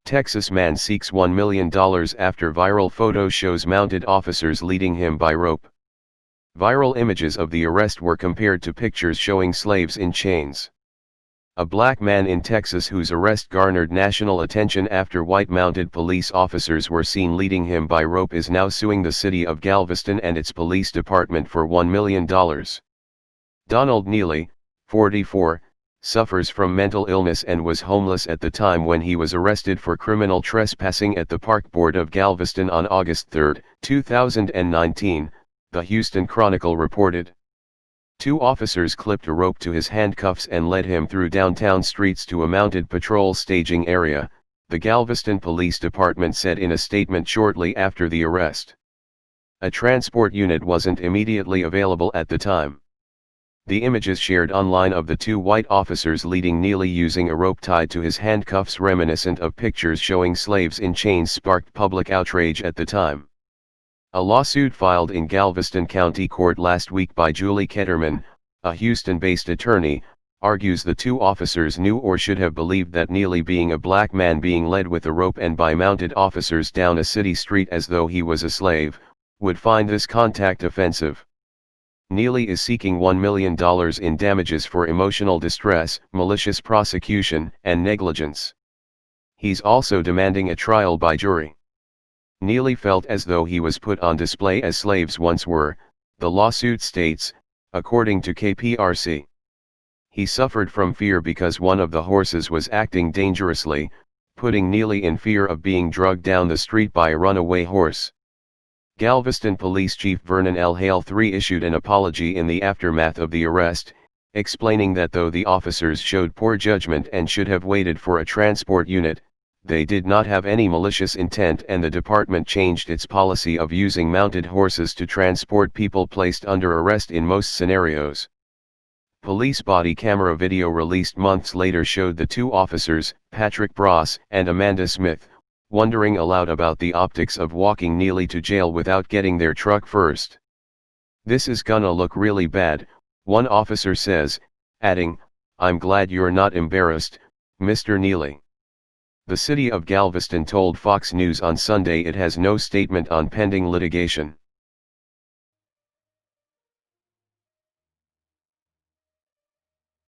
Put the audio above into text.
Texas man seeks $1 million after viral photo shows mounted officers leading him by rope. Viral images of the arrest were compared to pictures showing slaves in chains. A black man in Texas whose arrest garnered national attention after white mounted police officers were seen leading him by rope is now suing the city of Galveston and its police department for $1 million. Donald Neely, 44, suffers from mental illness and was homeless at the time when he was arrested for criminal trespassing at the Park Board of Galveston on August 3, 2019, the Houston Chronicle reported. 2 officers clipped a rope to his handcuffs and led him through downtown streets to a mounted patrol staging area, the Galveston Police Department said in a statement shortly after the arrest. A transport unit wasn't immediately available at the time. The images shared online of the 2 white officers leading Neely using a rope tied to his handcuffs reminiscent of pictures showing slaves in chains sparked public outrage at the time. A lawsuit filed in Galveston County Court last week by Julie Ketterman, a Houston-based attorney, argues the 2 officers knew or should have believed that Neely, being a black man being led with a rope and by mounted officers down a city street as though he was a slave, would find this contact offensive. Neely is seeking $1 million in damages for emotional distress, malicious prosecution, and negligence. He's also demanding a trial by jury. Neely felt as though he was put on display as slaves once were, the lawsuit states, according to KPRC. He suffered from fear because one of the horses was acting dangerously, putting Neely in fear of being drugged down the street by a runaway horse. Galveston Police Chief Vernon L. Hale III issued an apology in the aftermath of the arrest, explaining that though the officers showed poor judgment and should have waited for a transport unit, they did not have any malicious intent, and the department changed its policy of using mounted horses to transport people placed under arrest in most scenarios. Police body camera video released months later showed the 2 officers, Patrick Bross and Amanda Smith, wondering aloud about the optics of walking Neely to jail without getting their truck first. "This is gonna look really bad," one officer says, adding, "I'm glad you're not embarrassed, Mr. Neely." The city of Galveston told Fox News on Sunday it has no statement on pending litigation.